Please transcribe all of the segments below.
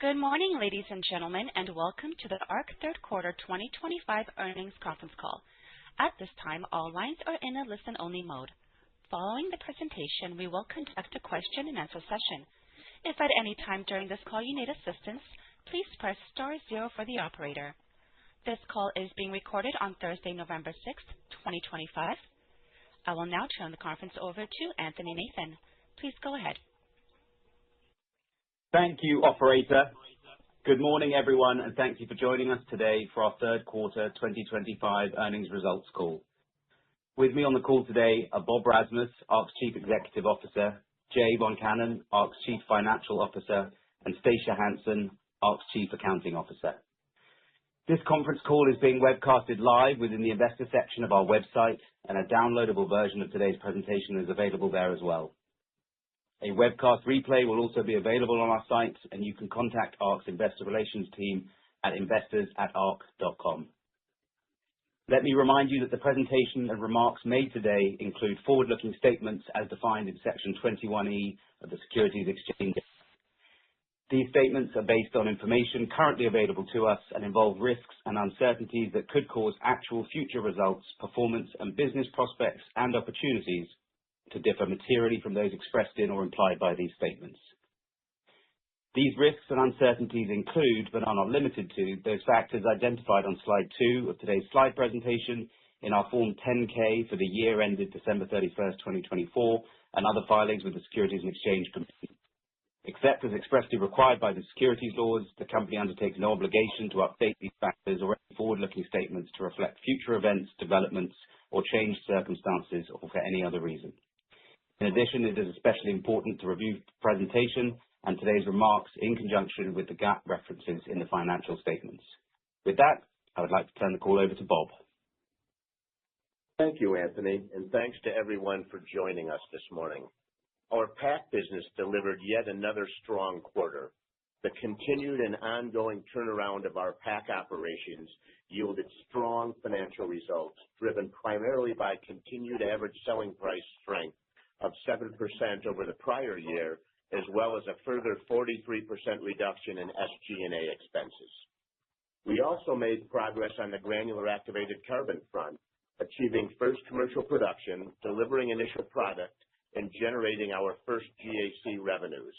Good morning, ladies and gentlemen, and welcome to the ARQ Third Quarter 2025 Earnings Conference Call. At this time, all lines are in a listen-only mode. Following the presentation, we will conduct a question-and-answer session. If at any time during this call you need assistance, please press *0 for the operator. This call is being recorded on Thursday, November 6th, 2025. I will now turn the conference over to Anthony Nathan. Please go ahead. Thank you, Operator. Good morning, everyone, and thank you for joining us today for our Third Quarter 2025 Earnings Results Call. With me on the call today are Bob Rasmus, ARQ's Chief Executive Officer, Jay Voncannon, ARQ's Chief Financial Officer, and Stacia Hansen, ARQ's Chief Accounting Officer. This conference call is being webcasted live within the investor section of our website, and a downloadable version of today's presentation is available there as well. A webcast replay will also be available on our site, and you can contact ARQ's investor relations team at investors@arq.com. Let me remind you that the presentation and remarks made today include forward-looking statements as defined in Section 21E of the Securities Exchange Act. These statements are based on information currently available to us and involve risks and uncertainties that could cause actual future results, performance, and business prospects and opportunities to differ materially from those expressed in or implied by these statements. These risks and uncertainties include, but are not limited to, those factors identified on slide 2 of today's slide presentation, in our Form 10-K for the year ended December 31st, 2024, and other filings with the Securities and Exchange Commission. Except as expressly required by the securities laws, the company undertakes no obligation to update these factors or any forward-looking statements to reflect future events, developments, or changed circumstances, or for any other reason. In addition, it is especially important to review the presentation and today's remarks in conjunction with the GAAP references in the financial statements. With that, I would like to turn the call over to Bob. Thank you, Anthony, and thanks to everyone for joining us this morning. Our PAC business delivered yet another strong quarter. The continued and ongoing turnaround of our PAC operations yielded strong financial results, driven primarily by continued average selling price strength of 7% over the prior year, as well as a further 43% reduction in SG&A expenses. We also made progress on the granular activated carbon front, achieving first commercial production, delivering initial product, and generating our first GAC revenues.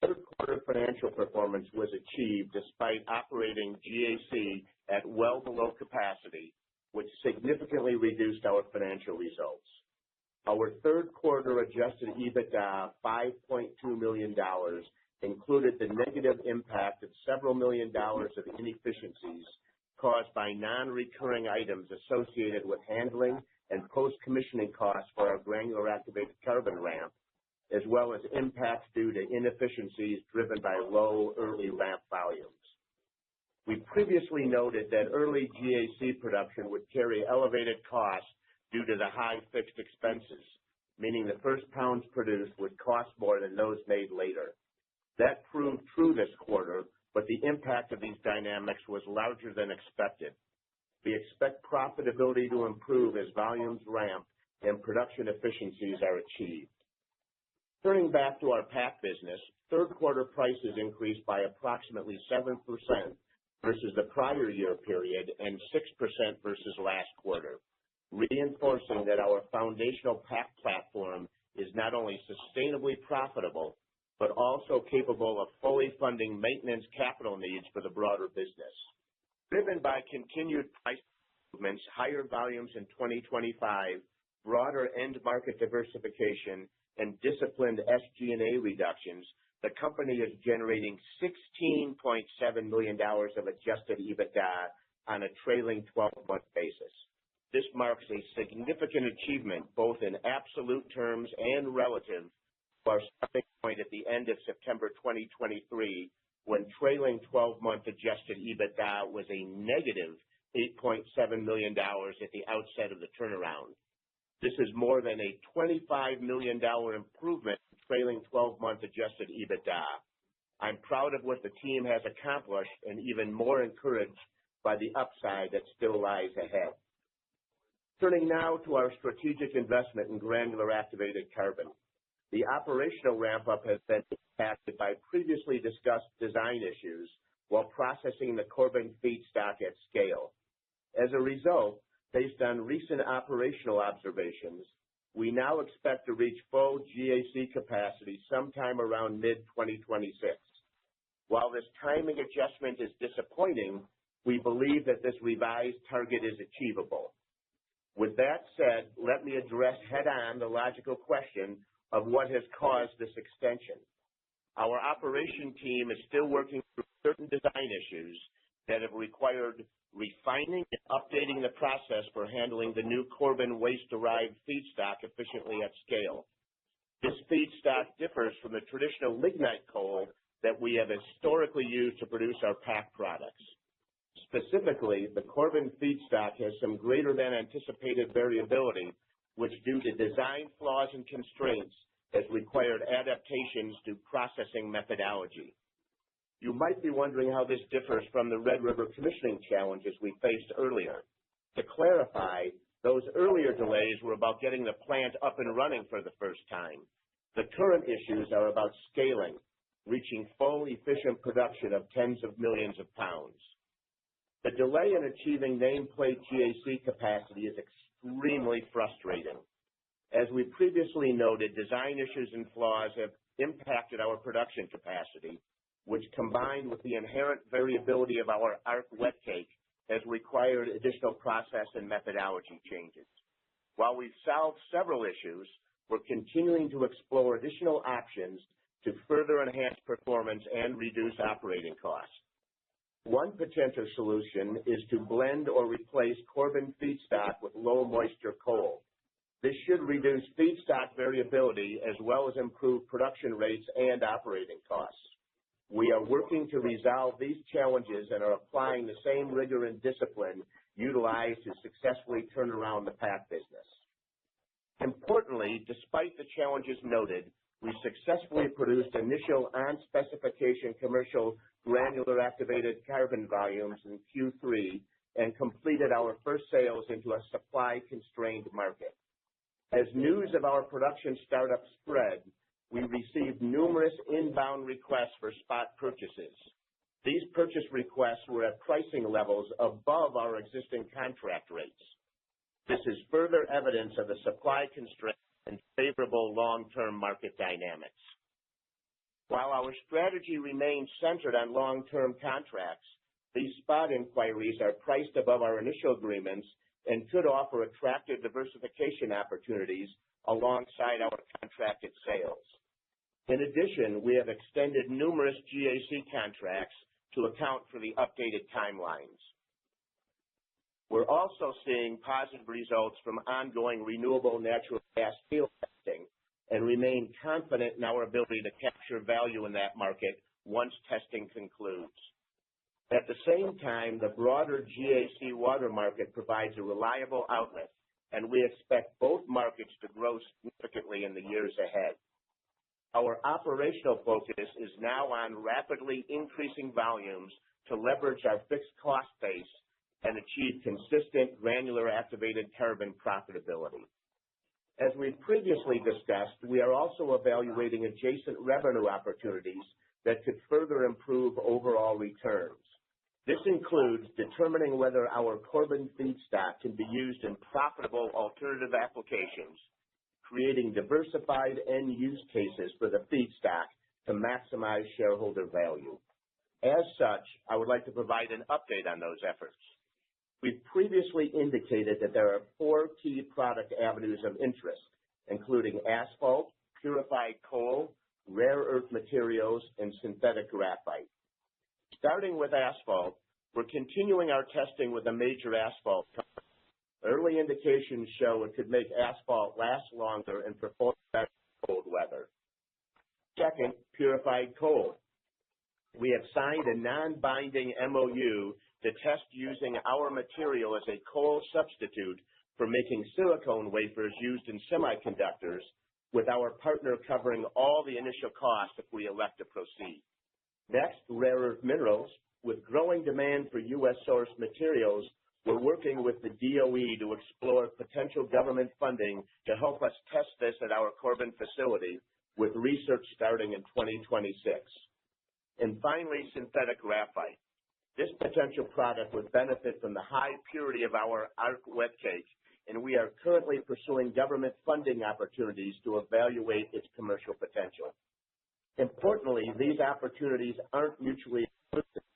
Third quarter financial performance was achieved despite operating GAC at well below capacity, which significantly reduced our financial results. Our third quarter adjusted EBITDA of $5.2 million included the negative impact of several million dollars of inefficiencies caused by non-recurring items associated with handling and post-commissioning costs for our granular activated carbon ramp, as well as impacts due to inefficiencies driven by low early ramp volumes. We previously noted that early GAC production would carry elevated costs due to the high fixed expenses, meaning the first pounds produced would cost more than those made later. That proved true this quarter, but the impact of these dynamics was larger than expected. We expect profitability to improve as volumes ramp and production efficiencies are achieved. Turning back to our PAC business, third quarter prices increased by approximately 7% versus the prior year period and 6% versus last quarter, reinforcing that our foundational PAC platform is not only sustainably profitable, but also capable of fully funding maintenance capital needs for the broader business. Driven by continued price movements, higher volumes in 2025, broader end market diversification, and disciplined SG&A reductions, the company is generating $16.7 million of adjusted EBITDA on a trailing 12-month basis. This marks a significant achievement both in absolute terms and relative to our starting point at the end of September 2023, when trailing 12-month adjusted EBITDA was a negative $8.7 million at the outset of the turnaround. This is more than a $25 million improvement in trailing 12-month adjusted EBITDA. I'm proud of what the team has accomplished and even more encouraged by the upside that still lies ahead. Turning now to our strategic investment in granular activated carbon. The operational ramp-up has been impacted by previously discussed design issues while processing the Corbin feedstock at scale. As a result, based on recent operational observations, we now expect to reach full GAC capacity sometime around mid-2026. While this timing adjustment is disappointing, we believe that this revised target is achievable. With that said, let me address head-on the logical question of what has caused this extension. Our operation team is still working through certain design issues that have required refining and updating the process for handling the new Corbin waste-derived feedstock efficiently at scale. This feedstock differs from the traditional lignite coal that we have historically used to produce our PAC products. Specifically, the Corbin feedstock has some greater than anticipated variability, which due to design flaws and constraints has required adaptations to processing methodology. You might be wondering how this differs from the Red River commissioning challenges we faced earlier. To clarify, those earlier delays were about getting the plant up and running for the first time. The current issues are about scaling, reaching full efficient production of tens of millions of pounds. The delay in achieving nameplate GAC capacity is extremely frustrating. As we previously noted, design issues and flaws have impacted our production capacity, which combined with the inherent variability of our ARQ wet cake has required additional process and methodology changes. While we've solved several issues, we're continuing to explore additional options to further enhance performance and reduce operating costs. One potential solution is to blend or replace Corbin feedstock with low moisture coal. This should reduce feedstock variability as well as improve production rates and operating costs. We are working to resolve these challenges and are applying the same rigor and discipline utilized to successfully turn around the PAC business. Importantly, despite the challenges noted, we successfully produced initial on-specification commercial granular activated carbon volumes in Q3 and completed our first sales into a supply-constrained market. As news of our production startup spread, we received numerous inbound requests for spot purchases. These purchase requests were at pricing levels above our existing contract rates. This is further evidence of the supply constraint and favorable long-term market dynamics. While our strategy remains centered on long-term contracts, these spot inquiries are priced above our initial agreements and could offer attractive diversification opportunities alongside our contracted sales. In addition, we have extended numerous GAC contracts to account for the updated timelines. We're also seeing positive results from ongoing renewable natural gas field testing and remain confident in our ability to capture value in that market once testing concludes. At the same time, the broader GAC water market provides a reliable outlet, and we expect both markets to grow significantly in the years ahead. Our operational focus is now on rapidly increasing volumes to leverage our fixed cost base and achieve consistent granular activated carbon profitability. As we previously discussed, we are also evaluating adjacent revenue opportunities that could further improve overall returns. This includes determining whether our Corbin feedstock can be used in profitable alternative applications, creating diversified end use cases for the feedstock to maximize shareholder value. As such, I would like to provide an update on those efforts. We've previously indicated that there are 4 key product avenues of interest, including asphalt, purified coal, rare earth materials, and synthetic graphite. Starting with asphalt, we're continuing our testing with a major asphalt company. Early indications show it could make asphalt last longer and perform better in cold weather. Second, purified coal. We have signed a non-binding MOU to test using our material as a coal substitute for making silicone wafers used in semiconductors, with our partner covering all the initial costs if we elect to proceed. Next, rare earth minerals. With growing demand for U.S.-sourced materials, we're working with the DOE to explore potential government funding to help us test this at our Corbin facility, with research starting in 2026. And finally, synthetic graphite. This potential product would benefit from the high purity of our ARQ wet cake, and we are currently pursuing government funding opportunities to evaluate its commercial potential. Importantly, these opportunities aren't mutually exclusive,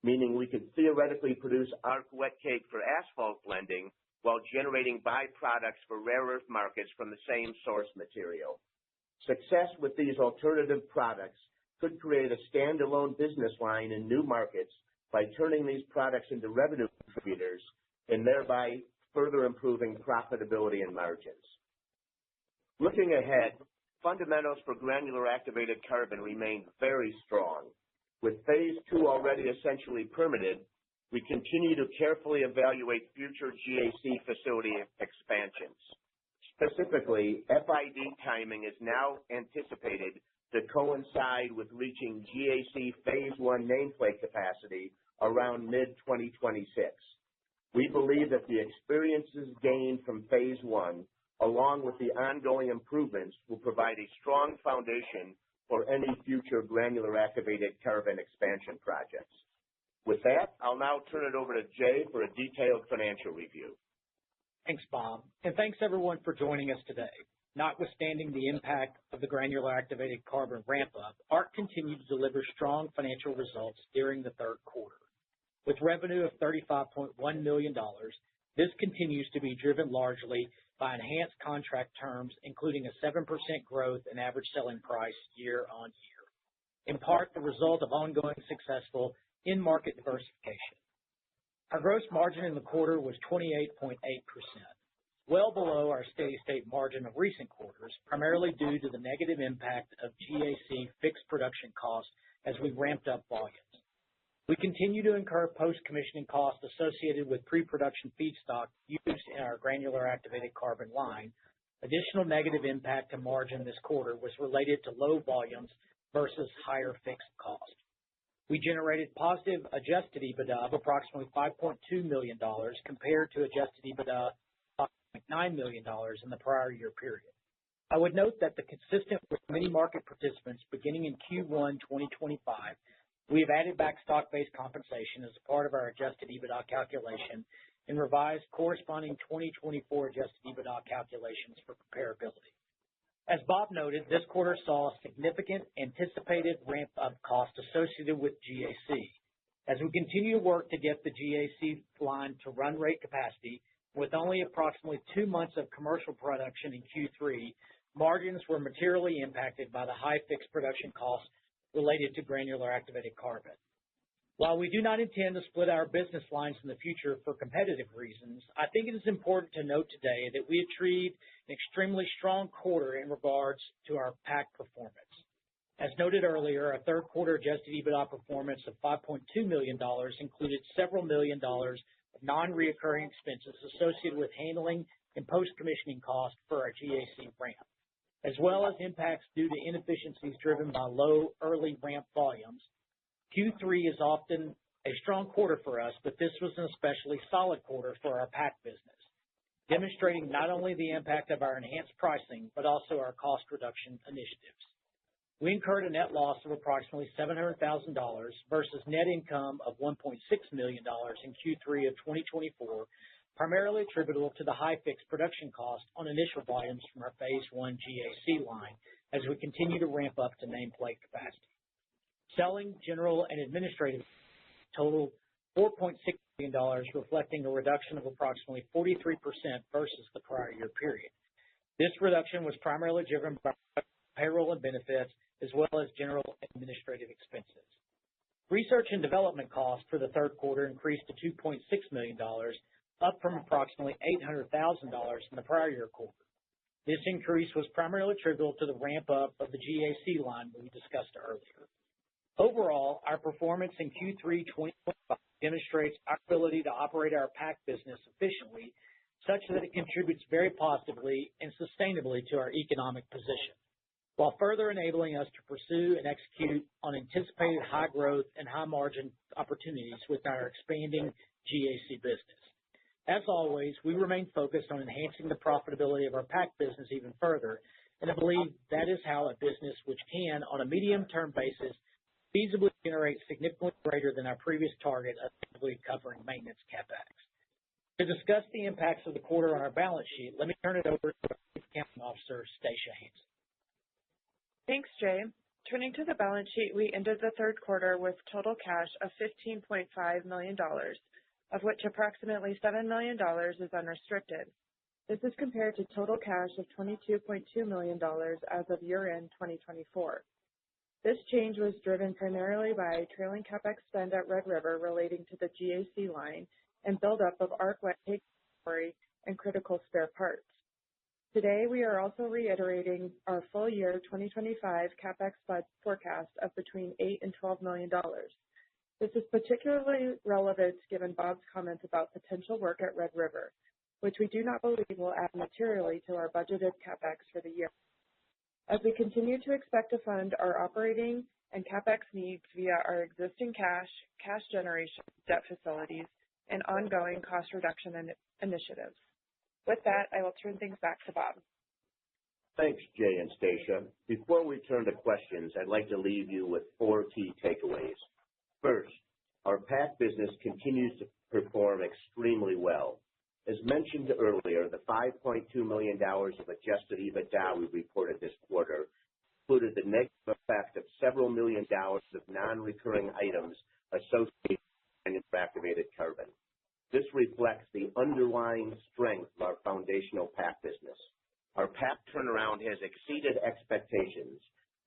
meaning we could theoretically produce ARQ wet cake for asphalt blending while generating byproducts for rare earth markets from the same source material. Success with these alternative products could create a standalone business line in new markets by turning these products into revenue contributors and thereby further improving profitability and margins. Looking ahead, fundamentals for granular activated carbon remain very strong. With phase 2 already essentially permitted, we continue to carefully evaluate future GAC facility expansions. Specifically, FID timing is now anticipated to coincide with reaching GAC phase 1 nameplate capacity around mid-2026. We believe that the experiences gained from phase 1, along with the ongoing improvements, will provide a strong foundation for any future granular activated carbon expansion projects. With that, I'll now turn it over to Jay for a detailed financial review. Thanks, Bob, and thanks everyone for joining us today. Notwithstanding the impact of the granular activated carbon ramp-up, ARQ continued to deliver strong financial results during the third quarter. With revenue of $35.1 million, this continues to be driven largely by enhanced contract terms, including a 7% growth in average selling price year on year, in part the result of ongoing successful in-market diversification. Our gross margin in the quarter was 28.8%, well below our steady-state margin of recent quarters, primarily due to the negative impact of GAC fixed production costs as we ramped up volumes. We continue to incur post-commissioning costs associated with pre-production feedstock used in our granular activated carbon line. Additional negative impact to margin this quarter was related to low volumes versus higher fixed cost. We generated positive adjusted EBITDA of approximately $5.2 million compared to adjusted EBITDA of $5.9 million in the prior year period. I would note that consistent with many market participants beginning in Q1 2025, we have added back stock-based compensation as a part of our adjusted EBITDA calculation and revised corresponding 2024 adjusted EBITDA calculations for comparability. As Bob noted, this quarter saw a significant anticipated ramp-up cost associated with GAC. As we continue to work to get the GAC line to run rate capacity, with only approximately 2 months of commercial production in Q3, margins were materially impacted by the high fixed production costs related to granular activated carbon. While we do not intend to split our business lines in the future for competitive reasons, I think it is important to note today that we achieved an extremely strong quarter in regards to our PAC performance. As noted earlier, our third quarter adjusted EBITDA performance of $5.2 million included several million dollars of non-reoccurring expenses associated with handling and post-commissioning costs for our GAC ramp, as well as impacts due to inefficiencies driven by low early ramp volumes. Q3 is often a strong quarter for us, but this was an especially solid quarter for our PAC business, demonstrating not only the impact of our enhanced pricing, but also our cost reduction initiatives. We incurred a net loss of approximately $700,000 versus net income of $1.6 million in Q3 of 2024, primarily attributable to the high fixed production cost on initial volumes from our phase 1 GAC line as we continue to ramp up to nameplate capacity. Selling, general, and administrative totaled $4.6 million, reflecting a reduction of approximately 43% versus the prior year period. This reduction was primarily driven by payroll and benefits, as well as general and administrative expenses. Research and development costs for the third quarter increased to $2.6 million, up from approximately $800,000 in the prior year quarter. This increase was primarily attributable to the ramp-up of the GAC line we discussed earlier. Overall, our performance in Q3 2025 demonstrates our ability to operate our PAC business efficiently, such that it contributes very positively and sustainably to our economic position, while further enabling us to pursue and execute on anticipated high growth and high margin opportunities with our expanding GAC business. As always, we remain focused on enhancing the profitability of our PAC business even further, and I believe that is how a business which can, on a medium-term basis, feasibly generate significantly greater than our previous target of effectively covering maintenance CapEx. To discuss the impacts of the quarter on our balance sheet, let me turn it over to our Chief Accounting Officer, Stacia Haynes. Thanks, Jay. Turning to the balance sheet, we ended the third quarter with total cash of $15.5 million, of which approximately $7 million is unrestricted. This is compared to total cash of $22.2 million as of year-end 2024. This change was driven primarily by trailing CapEx spend at Red River relating to the GAC line and buildup of ARQ wet tank inventory and critical spare parts. Today, we are also reiterating our full year 2025 CapEx forecast of between $8 and $12 million. This is particularly relevant given Bob's comments about potential work at Red River, which we do not believe will add materially to our budgeted CapEx for the year. As we continue to expect to fund our operating and CapEx needs via our existing cash generation, debt facilities, and ongoing cost reduction initiatives. With that, I will turn things back to Bob. Thanks, Jay and Stacia. Before we turn to questions, I'd like to leave you with 4 key takeaways. First, our PAC business continues to perform extremely well. As mentioned earlier, the $5.2 million of adjusted EBITDA we reported this quarter included the negative effect of several $1 million of non-recurring items associated with activated carbon. This reflects the underlying strength of our foundational PAC business. Our PAC turnaround has exceeded expectations,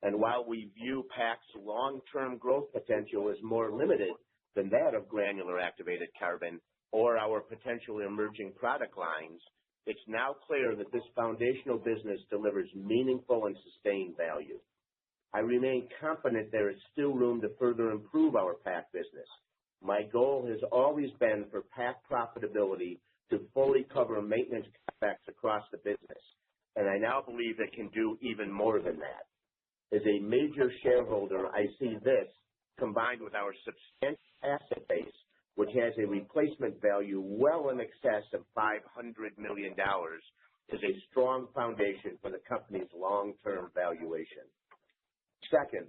and while we view PAC's long-term growth potential as more limited than that of granular activated carbon or our potential emerging product lines, it's now clear that this foundational business delivers meaningful and sustained value. I remain confident there is still room to further improve our PAC business. My goal has always been for PAC profitability to fully cover maintenance CapEx across the business, and I now believe it can do even more than that. As a major shareholder, I see this, combined with our substantial asset base, which has a replacement value well in excess of $500 million, as a strong foundation for the company's long-term valuation. Second,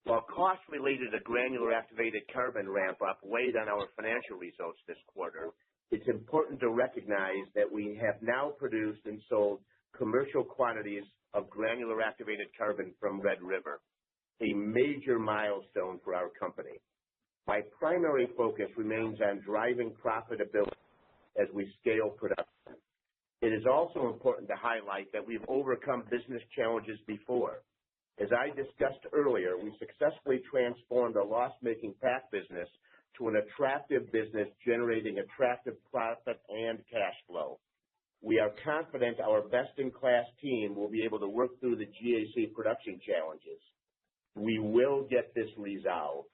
while costs related to granular activated carbon ramp-up weighed on our financial results this quarter, it's important to recognize that we have now produced and sold commercial quantities of granular activated carbon from Red River, a major milestone for our company. My primary focus remains on driving profitability as we scale production. It is also important to highlight that we've overcome business challenges before. As I discussed earlier, we successfully transformed a loss-making PAC business to an attractive business generating attractive profit and cash flow. We are confident our best-in-class team will be able to work through the GAC production challenges. We will get this resolved.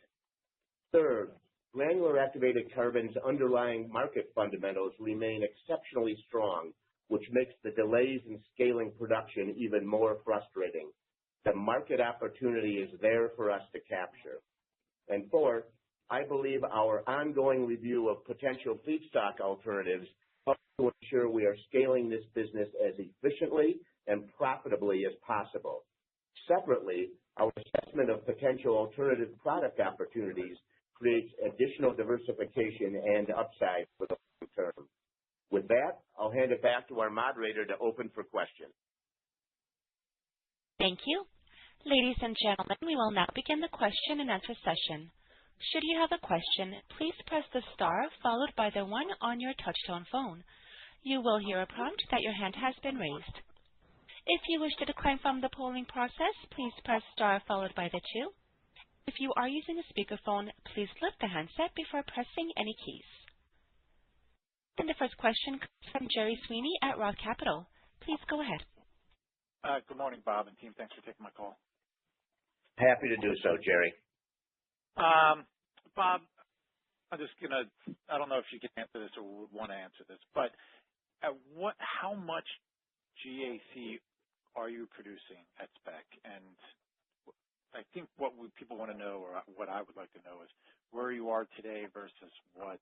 Third, granular activated carbon's underlying market fundamentals remain exceptionally strong, which makes the delays in scaling production even more frustrating. The market opportunity is there for us to capture. And fourth, I believe our ongoing review of potential feedstock alternatives helps to ensure we are scaling this business as efficiently and profitably as possible. Separately, our assessment of potential alternative product opportunities creates additional diversification and upside for the long term. With that, I'll hand it back to our moderator to open for questions. Thank you. Ladies and gentlemen, we will now begin the question and answer session. Should you have a question, please press the star followed by the 1 on your touchtone phone. You will hear a prompt that your hand has been raised. If you wish to decline from the polling process, please press star followed by the 2. If you are using a speakerphone, please lift the handset before pressing any keys. And the first question comes from Jerry Sweeney at Roth Capital. Please go ahead. Good morning, Bob and team. Thanks for taking my call. Happy to do so, Jerry. Bob, I don't know if you can answer this or would want to answer this, but how much GAC are you producing at spec? And I think what people want to know, or what I would like to know, is where you are today versus what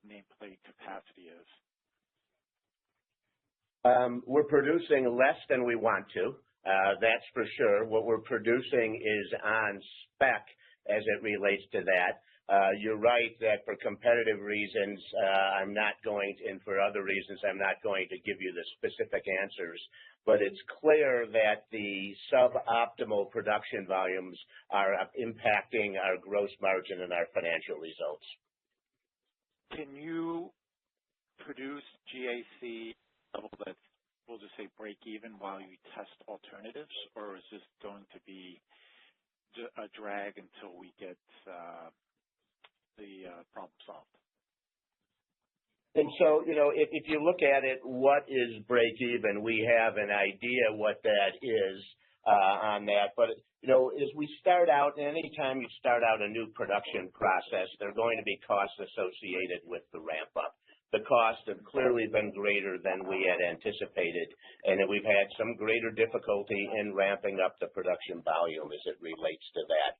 nameplate capacity is. We're producing less than we want to. That's for sure. What we're producing is on spec as it relates to that. You're right that for competitive reasons, I'm not going to, and for other reasons, I'm not going to give you the specific answers. But it's clear that the suboptimal production volumes are impacting our gross margin and our financial results. Can you produce GAC level that we'll just say break even while you test alternatives, or is this going to be a drag until we get the problem solved? And so, if you look at it, what is break even? We have an idea what that is on that. But, as we start out, anytime you start out a new production process, there are going to be costs associated with the ramp up. The costs have clearly been greater than we had anticipated, and that we've had some greater difficulty in ramping up the production volume as it relates to that.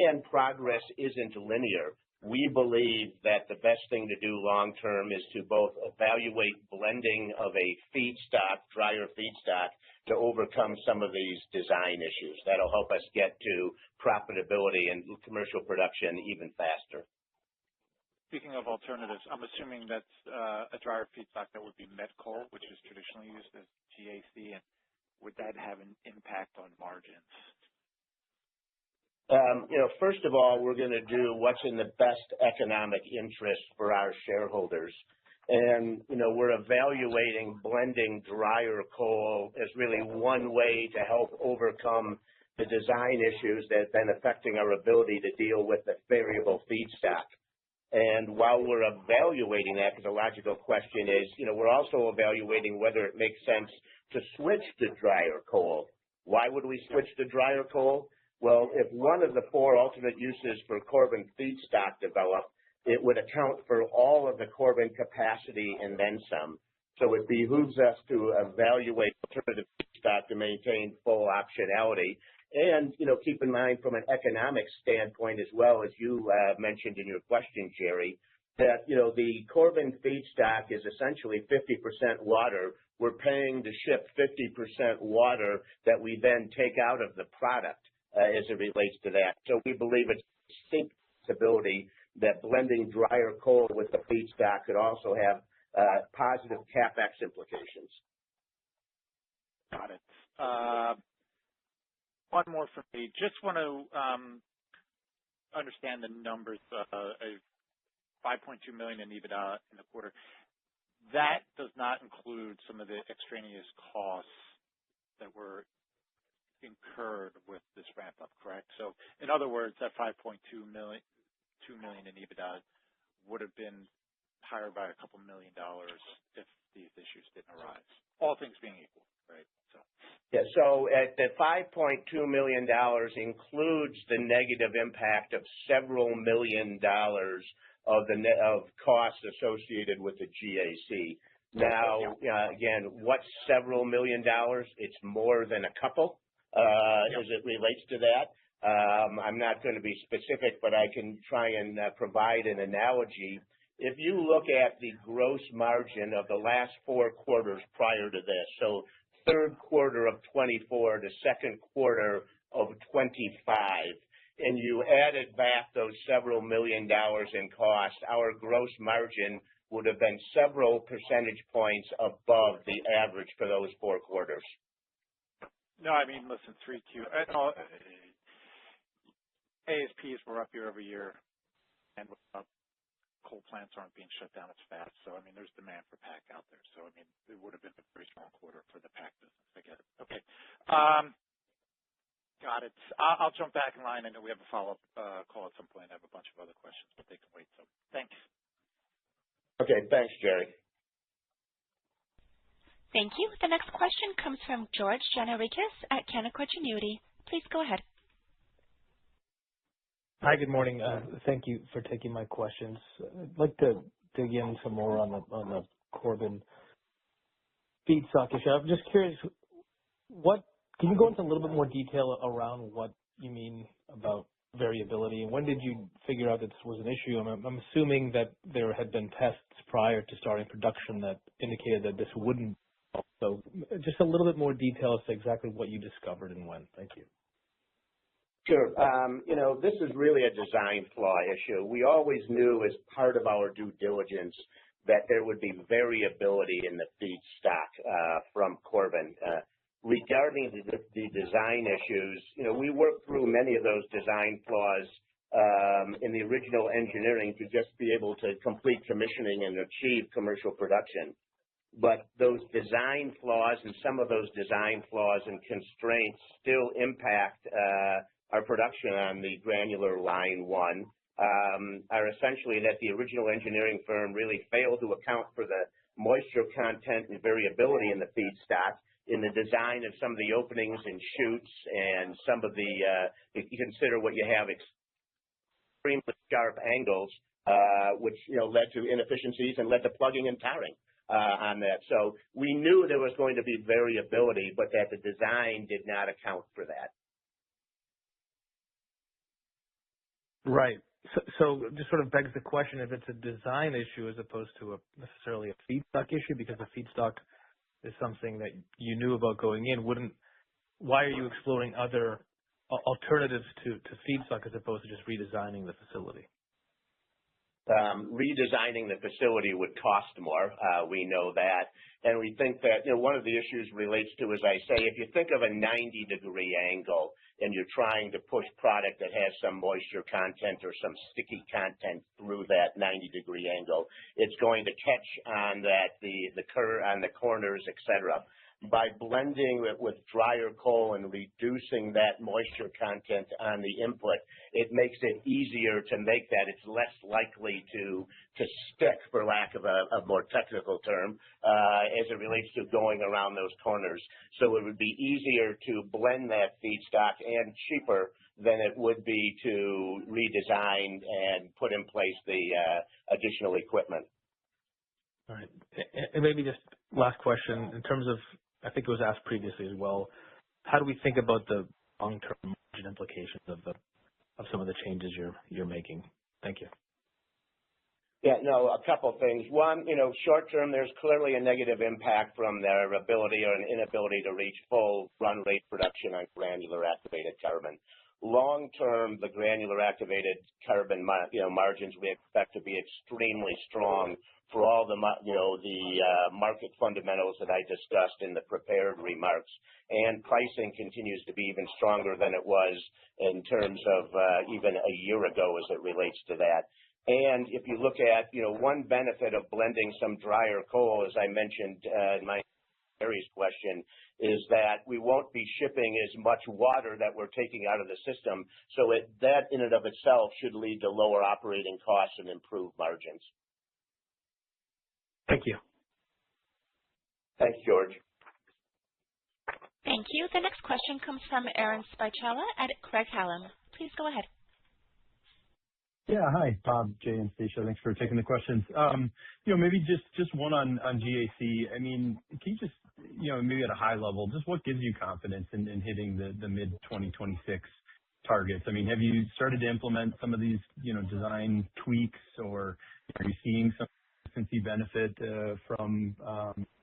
And progress isn't linear. We believe that the best thing to do long term is to both evaluate blending of a feedstock, drier feedstock, to overcome some of these design issues. That'll help us get to profitability and commercial production even faster. Speaking of alternatives, I'm assuming that's a drier feedstock that would be met coal, which is traditionally used as GAC, and would that have an impact on margins? First of all, we're going to do what's in the best economic interest for our shareholders. And, we're evaluating blending drier coal as really one way to help overcome the design issues that have been affecting our ability to deal with the variable feedstock. And while we're evaluating that, because the logical question is, we're also evaluating whether it makes sense to switch to drier coal. Why would we switch to drier coal? Well, if one of the four alternate uses for Corbin feedstock develop, it would account for all of the Corbin capacity and then some. So it behooves us to evaluate alternative feedstock to maintain full optionality. And, keep in mind from an economic standpoint as well, as you mentioned in your question, Jerry, that, the Corbin feedstock is essentially 50% water. We're paying to ship 50% water that we then take out of the product. As it relates to that. So we believe it's a distinct possibility that blending drier coal with the feedstock could also have positive CapEx implications. Got it. One more from me. Just want to understand the numbers. $5.2 million in EBITDA in the quarter. That does not include some of the extraneous costs that were incurred with this ramp up, correct? So in other words, that $5.2 million in EBITDA would have been higher by a couple $1 million if these issues didn't arise. All things being equal, right? So at the $5.2 million includes the negative impact of several $1 million of costs associated with the GAC. Now, again, what's several $1 million? It's more than a couple. As it relates to that. I'm not going to be specific, but I can try and provide an analogy. If you look at the gross margin of the last 4 quarters prior to this, so third quarter of 24 to second quarter of 25, and you added back those several $1 million in cost, our gross margin would have been several percentage points above the average for those 4 quarters. No, I mean, listen, 3Q. ASPs were up year-over-year, and coal plants aren't being shut down as fast. So, I mean, there's demand for PAC out there. So, I mean, it would have been a very strong quarter for the PAC business. I get it. Okay. Got it. I'll jump back in line. I know we have a follow-up call at some point. I have a bunch of other questions, but they can wait. So, thanks. Okay. Thanks, Jerry. Thank you. The next question comes from George Gianarikas at Canaccord Genuity. Please go ahead. Hi, good morning. Thank you for taking my questions. I'd like to dig in some more on the Corbin feedstock issue. I'm just curious, can you go into a little bit more detail around what you mean about variability, and when did you figure out that this was an issue? I'm assuming that there had been tests prior to starting production that indicated that this wouldn't So just a little bit more detail as to exactly what you discovered and when. Thank you. Sure. This is really a design flaw issue. We always knew as part of our due diligence that there would be variability in the feedstock from Corbin. Regarding the design issues, we worked through many of those design flaws in the original engineering to just be able to complete commissioning and achieve commercial production. But those design flaws and some of those design flaws and constraints still impact our production on the granular line 1, are essentially that the original engineering firm really failed to account for the moisture content and variability in the feedstock in the design of some of the openings and chutes and some of the, if you consider what you have extremely sharp angles, which led to inefficiencies and led to plugging and tarring on that. So we knew there was going to be variability, but that the design did not account for that. Right. So just sort of begs the question if it's a design issue as opposed to necessarily a feedstock issue, because the feedstock is something that you knew about going in. Why are you exploring other alternatives to feedstock as opposed to just redesigning the facility? Redesigning the facility would cost more. We know that. And we think that one of the issues relates to, as I say, if you think of a 90-degree angle and you're trying to push product that has some moisture content or some sticky content through that 90-degree angle, it's going to catch on that on the corners, etc. By blending it with drier coal and reducing that moisture content on the input, it makes it easier to make that. It's less likely to stick, for lack of a more technical term, as it relates to going around those corners. So it would be easier to blend that feedstock and cheaper than it would be to redesign and put in place the additional equipment. All right. And maybe just last question in terms of, I think it was asked previously as well, how do we think about the long-term margin implications of some of the changes you're making? Thank you. Yeah, no, a couple of things. One, short term, there's clearly a negative impact from their ability or an inability to reach full run rate production on granular activated carbon. Long term, the granular activated carbon margins we expect to be extremely strong for all the market fundamentals that I discussed in the prepared remarks. And pricing continues to be even stronger than it was in terms of even a year ago as it relates to that. And if you look at, one benefit of blending some drier coal, as I mentioned in my Mary's question, is that we won't be shipping as much water that we're taking out of the system. So that in and of itself should lead to lower operating costs and improved margins. Thank you. Thanks, George. Thank you. The next question comes from Aaron Spychalla at Craig-Hallum. Please go ahead. Yeah, hi, Bob, Jay, and Stacia. Thanks for taking the questions. Maybe just one on GAC. I mean, can you just, maybe at a high level, just what gives you confidence in hitting the mid-2026 targets? I mean, have you started to implement some of these, design tweaks, or are you seeing some consistency benefit from,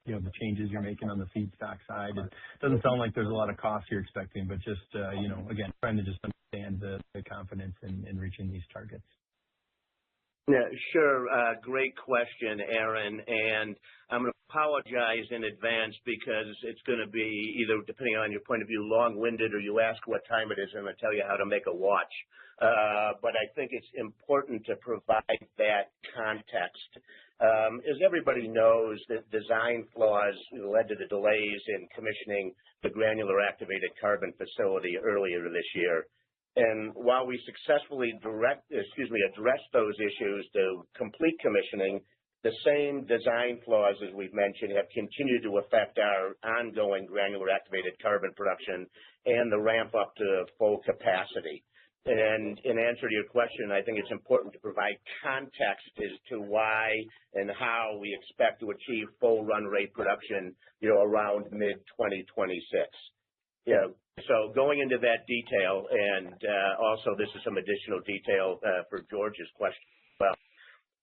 the changes you're making on the feedstock side? It doesn't sound like there's a lot of costs you're expecting, but just, again, trying to just understand the confidence in reaching these targets. Yeah, sure. Great question, Aaron. And I'm going to apologize in advance because it's going to be either, depending on your point of view, long-winded, or you ask what time it is, and I'm going to tell you how to make a watch. But I think it's important to provide that context. As everybody knows, that design flaws led to the delays in commissioning the granular activated carbon facility earlier this year. And while we successfully addressed those issues to complete commissioning, the same design flaws, as we've mentioned, have continued to affect our ongoing granular activated carbon production and the ramp up to full capacity. And in answer to your question, I think it's important to provide context as to why and how we expect to achieve full run rate production, around mid-2026. So going into that detail, and also this is some additional detail for George's question as well.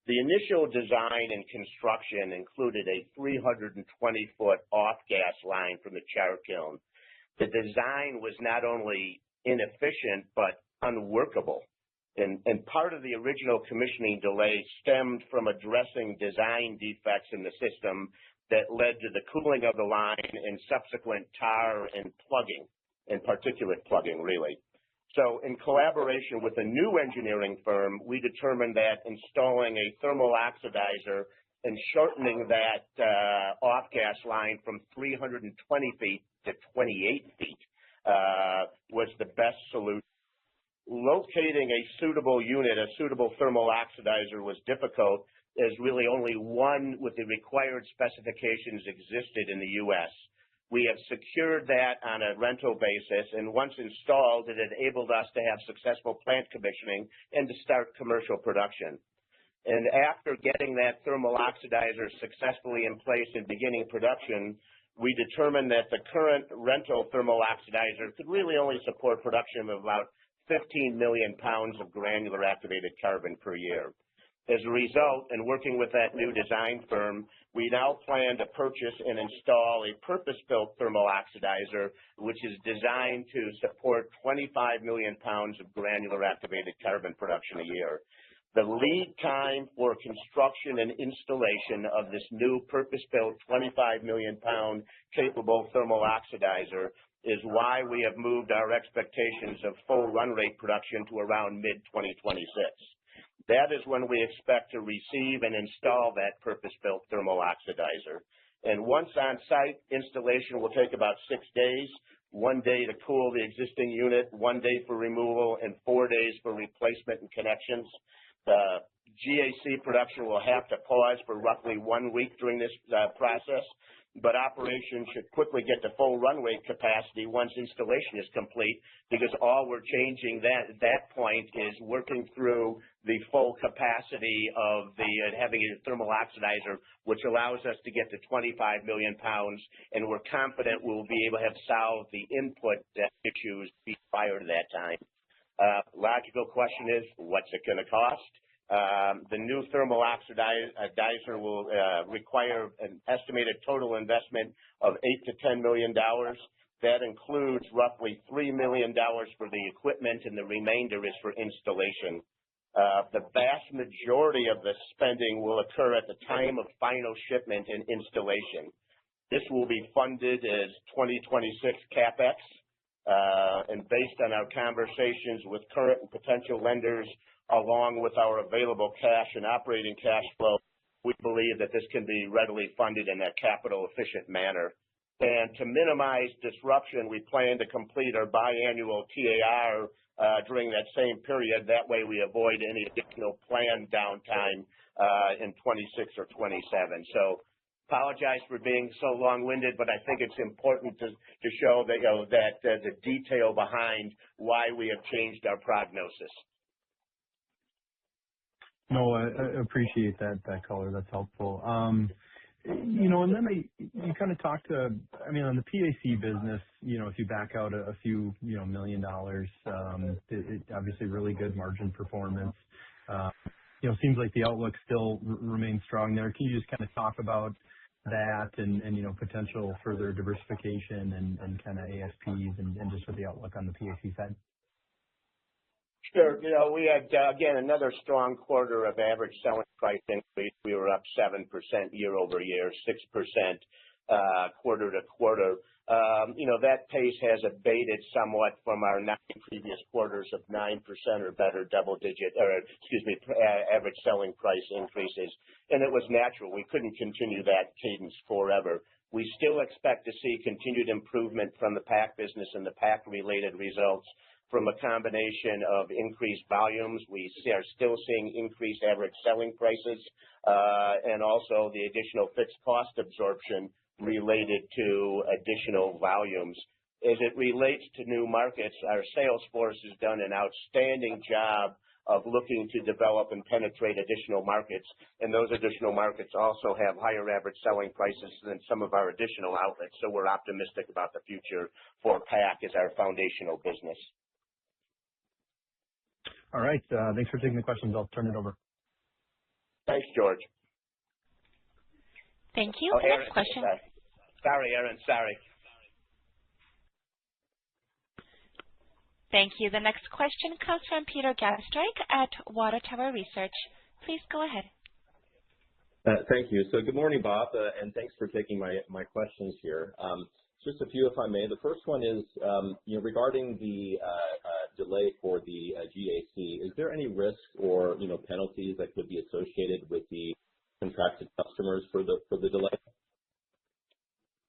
The initial design and construction included a 320-foot off-gas line from the char kiln. The design was not only inefficient but unworkable. And part of the original commissioning delay stemmed from addressing design defects in the system that led to the cooling of the line and subsequent tar and plugging, and particulate plugging, really. So in collaboration with a new engineering firm, we determined that installing a thermal oxidizer and shortening that off-gas line from 320 feet to 28 feet was the best solution. Locating a suitable unit, a suitable thermal oxidizer, was difficult, as really only one with the required specifications existed in the U.S. We have secured that on a rental basis, and once installed, it enabled us to have successful plant commissioning and to start commercial production. And after getting that thermal oxidizer successfully in place and beginning production, we determined that the current rental thermal oxidizer could really only support production of about 15 million pounds of granular activated carbon per year. As a result, in working with that new design firm, we now plan to purchase and install a purpose-built thermal oxidizer, which is designed to support 25 million pounds of granular activated carbon production a year. The lead time for construction and installation of this new purpose-built 25 million pound capable thermal oxidizer is why we have moved our expectations of full run rate production to around mid-2026. That is when we expect to receive and install that purpose-built thermal oxidizer. And once on site, installation will take about 6 days, 1 day to cool the existing unit, 1 day for removal, and 4 days for replacement and connections. The GAC production will have to pause for roughly 1 week during this process, but operations should quickly get to full run rate capacity once installation is complete, because all we're changing at that point is working through the full capacity of having a thermal oxidizer, which allows us to get to 25 million pounds, and we're confident we'll be able to have solved the input issues prior to that time. Logical question is, what's it going to cost? The new thermal oxidizer will require an estimated total investment of $8 to $10 million. That includes roughly $3 million for the equipment, and the remainder is for installation. The vast majority of the spending will occur at the time of final shipment and installation. This will be funded as 2026 CapEx, and based on our conversations with current and potential lenders, along with our available cash and operating cash flow, we believe that this can be readily funded in a capital-efficient manner. And to minimize disruption, we plan to complete our biannual TAR during that same period. That way we avoid any additional planned downtime in 26 or 27. So apologize for being so long-winded, but I think it's important to show that, the detail behind why we have changed our prognosis. No, I appreciate that color. That's helpful. And then you kind of talked on the PAC business, if you back out a few, $1 million, it obviously really good margin performance. Seems like the outlook still remains strong there. Can you just kind of talk about that and potential further diversification and kind of ASPs and just for the outlook on the PAC side? Sure. We had, again, another strong quarter of average selling price increase. We were up 7% year over year, 6% quarter to quarter. That pace has abated somewhat from our 9 previous quarters of 9% or better average selling price increases. And it was natural. We couldn't continue that cadence forever. We still expect to see continued improvement from the PAC business and the PAC-related results from a combination of increased volumes. We are still seeing increased average selling prices and also the additional fixed cost absorption related to additional volumes. As it relates to new markets, our sales force has done an outstanding job of looking to develop and penetrate additional markets, and those additional markets also have higher average selling prices than some of our additional outlets. So we're optimistic about the future for PAC as our foundational business. All right. Thanks for taking the questions. I'll turn it over. Thanks, George. Thank you. Oh, The Aaron. next question. Sorry, Aaron. Sorry. Thank you. The next question comes from Peter Gastrike at Water Tower Research. Please go ahead. Thank you. So good morning, Bob, and thanks for taking my questions here. Just a few, if I may. The first one is, regarding the delay for the GAC. Is there any risk or penalties that could be associated with the contracted customers for the delay?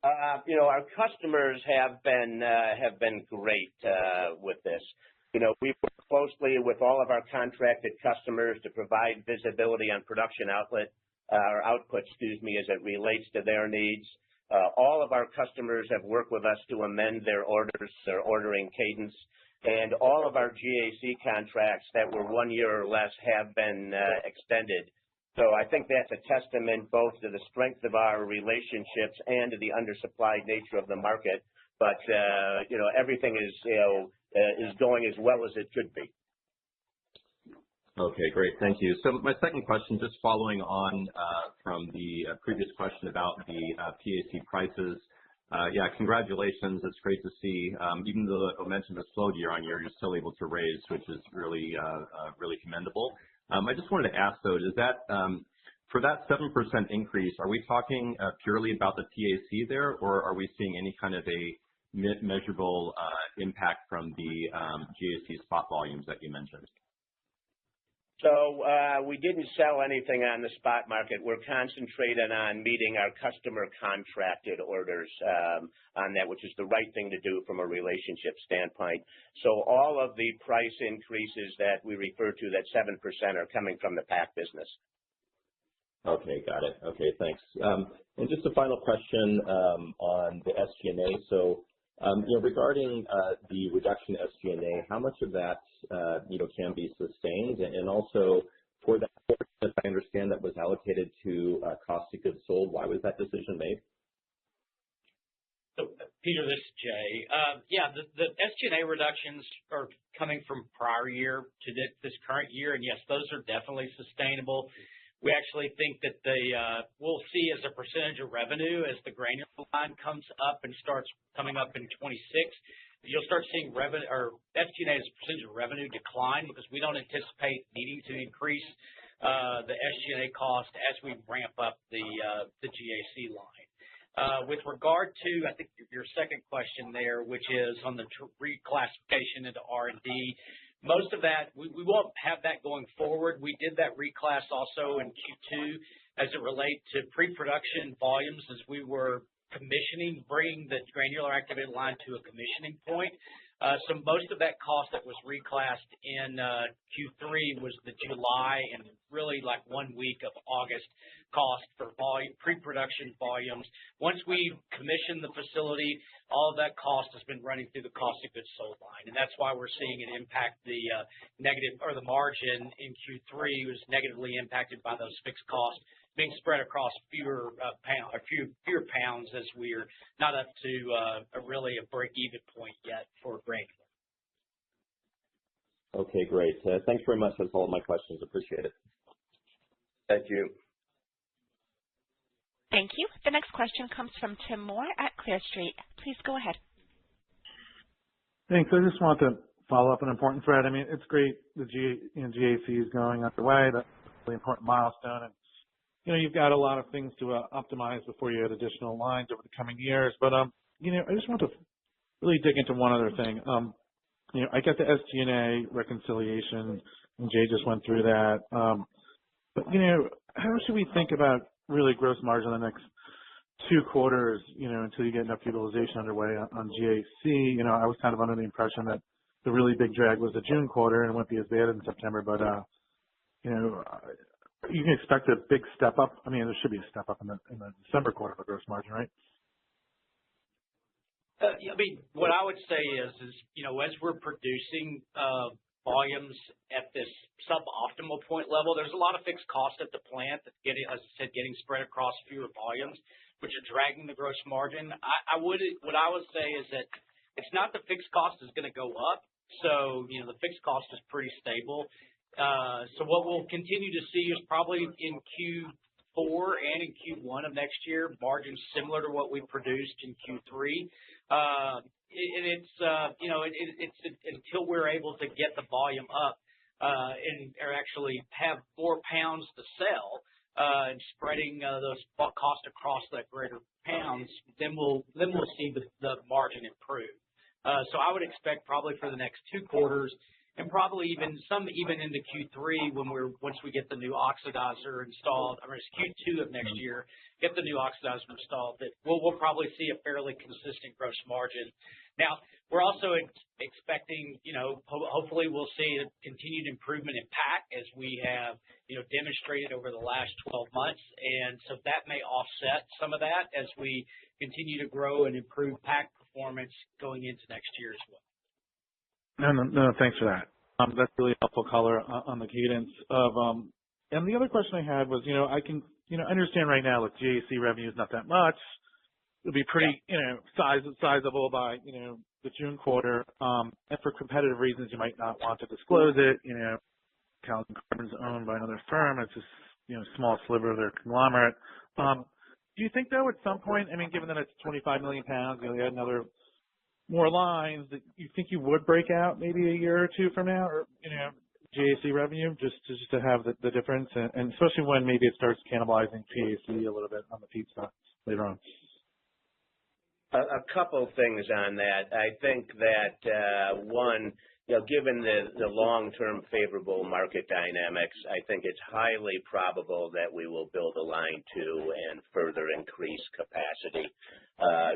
Our customers have been great with this. We work closely with all of our contracted customers to provide visibility on production output, as it relates to their needs. All of our customers have worked with us to amend their orders, their ordering cadence, and all of our GAC contracts that were 1 year or less have been extended. So I think that's a testament both to the strength of our relationships and to the undersupplied nature of the market. But everything is going as well as it should be. Okay, great. Thank you. So my second question, just following on from the previous question about the PAC prices. Yeah, congratulations. It's great to see. Even though the momentum has slowed year on year, you're still able to raise, which is really commendable. I just wanted to ask, though, is that for that 7% increase, are we talking purely about the PAC there, or are we seeing any kind of a measurable impact from the GAC spot volumes that you mentioned? So we didn't sell anything on the spot market. We're concentrated on meeting our customer contracted orders on that, which is the right thing to do from a relationship standpoint. So all of the price increases that we refer to, that 7%, are coming from the PAC business. Okay, got it. Okay, thanks. And just a final question on the SG&A. So, regarding the reduction in SG&A, how much of that can be sustained? And also, for that portion, if I understand, that was allocated to cost of goods sold, why was that decision made? So, Peter, this is Jay. The SG&A reductions are coming from prior year to this current year, and yes, those are definitely sustainable. We actually think that we'll see as a percentage of revenue as the granular line comes up and starts coming up in 26. You'll start seeing revenue or SG&A as a percentage of revenue decline because we don't anticipate needing to increase the SG&A cost as we ramp up the GAC line. With regard to, I think, your second question there, which is on the reclassification into R&D, most of that, we won't have that going forward. We did that reclass also in Q2 as it relates to pre-production volumes as we were bringing the granular activated line to a commissioning point. So most of that cost that was reclassed in Q3 was the July and really like 1 week of August cost for pre-production volumes. Once we commission the facility, all of that cost has been running through the cost of goods sold line. And that's why we're seeing it impact the negative, or the margin in Q3 was negatively impacted by those fixed costs being spread across fewer pounds as we're not up to really a break-even point yet for granular. Okay, great. Thanks very much. That's all of my questions. Appreciate it. Thank you. Thank you. The next question comes from Tim Moore at Clear Street. Please go ahead. Thanks. I just want to follow up an important thread. I mean, it's great the GAC is going underway. That's a really important milestone. And you've got a lot of things to optimize before you add additional lines over the coming years. But, I just want to really dig into one other thing. I get the SG&A reconciliation, and Jay just went through that. But, how should we think about really gross margin in the next 2 quarters, until you get enough utilization underway on GAC? I was kind of under the impression that the really big drag was the June quarter and it won't be as bad in September. But, you can expect a big step up. I mean, there should be a step up in the December quarter for gross margin, right? I mean, what I would say is as we're producing volumes at this suboptimal point level, there's a lot of fixed costs at the plant that's as I said, getting spread across fewer volumes, which are dragging the gross margin. What I would say is that it's not the fixed cost is going to go up. So, the fixed cost is pretty stable. So what we'll continue to see is probably in Q4 and in Q1 of next year, margins similar to what we produced in Q3. It's until we're able to get the volume up or actually have more pounds to sell and spreading those costs across that greater pounds, then we'll see the margin improve. So I would expect probably for the next 2 quarters and probably even into Q3 once we get the new oxidizer installed, or it's Q2 of next year, get the new oxidizer installed, that we'll probably see a fairly consistent gross margin. Now, we're also expecting, hopefully we'll see a continued improvement in pack as we have, demonstrated over the last 12 months. And so that may offset some of that as we continue to grow and improve pack performance going into next year as well. No, thanks for that. That's really helpful color on the cadence of. And the other question I had was, I can, understand right now with GAC revenue is not that much. It'll be pretty, sizable by, the June quarter. And for competitive reasons, you might not want to disclose it. Calvin Carbon's owned by another firm. It's just, small sliver of their conglomerate. Do you think though at some point, given that it's 25 million pounds, you add more lines, that you think you would break out maybe a year or 2 from now, or GAC revenue, just to have the difference, and especially when maybe it starts cannibalizing PAC a little bit on the feedstock later on. A couple things on that. I think that one, given the long-term favorable market dynamics, I think it's highly probable that we will build a line 2 and further increase capacity.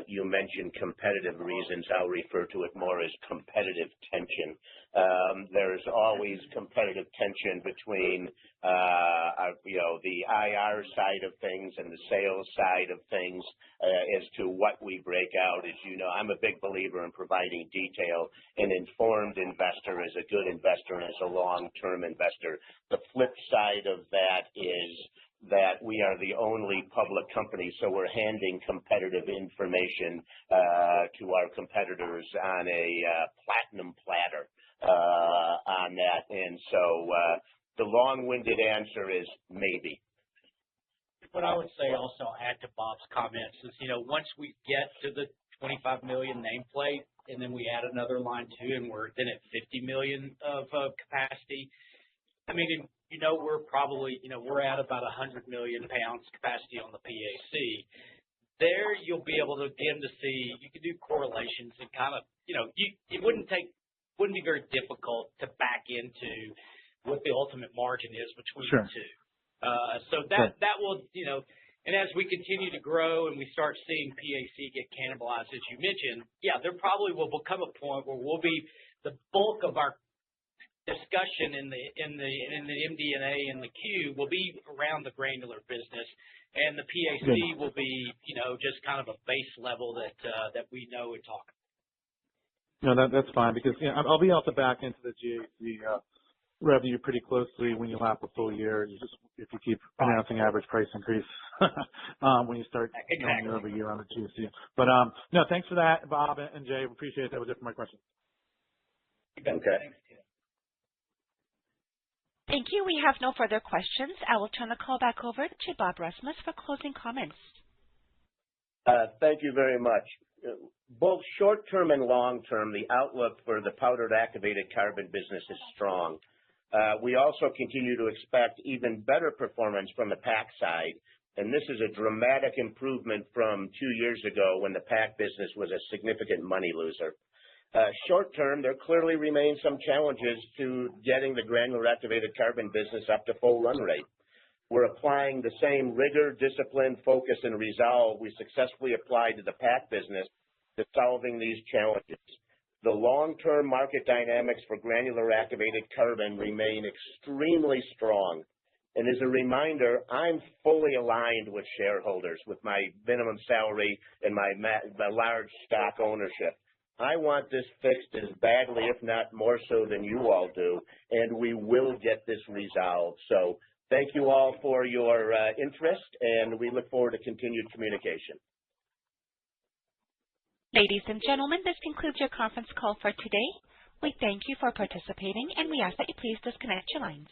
You mentioned competitive reasons. I'll refer to it more as competitive tension. There's always competitive tension between, the IR side of things and the sales side of things as to what we break out. As you know, I'm a big believer in providing detail. An informed investor is a good investor and is a long-term investor. The flip side of that is that we are the only public company, so we're handing competitive information to our competitors on a platinum platter on that. And so the long-winded answer is maybe. What I would say also, add to Bob's comments, is, once we get to the 25 million nameplate and then we add another line 2 and we're then at 50 million of capacity, we're probably, we're at about 100 million pounds capacity on the PAC. There, you'll be able to begin to see, you can do correlations and kind of, it wouldn't be very difficult to back into what the ultimate margin is between the two. So that will, and as we continue to grow and we start seeing PAC get cannibalized, as you mentioned, there probably will become a point where we'll be the bulk of our discussion in the MD&A and the Q will be around the granular business, and the PAC will be, just kind of a base level that we know and talk. No, that's fine, because I'll be able to back into the GAC revenue pretty closely when you lap a full year. If you keep announcing average price increase when you start going year-over-year on the GAC. But no, thanks for that, Bob and Jay. Appreciate it. That was it for my question. Okay. Thanks. Thank you. We have no further questions. I will turn the call back over to Bob Rasmus for closing comments. Thank you very much. Both short-term and long-term, the outlook for the powdered activated carbon business is strong. We also continue to expect even better performance from the pack side, and this is a dramatic improvement from 2 years ago when the pack business was a significant money loser. Short-term, there clearly remain some challenges to getting the granular activated carbon business up to full run rate. We're applying the same rigor, discipline, focus, and resolve we successfully applied to the pack business to solving these challenges. The long-term market dynamics for granular activated carbon remain extremely strong. And as a reminder, I'm fully aligned with shareholders with my minimum salary and my large stock ownership. I want this fixed as badly, if not more so than you all do, and we will get this resolved. So thank you all for your interest, and we look forward to continued communication. Ladies and gentlemen, this concludes your conference call for today. We thank you for participating, and we ask that you please disconnect your lines.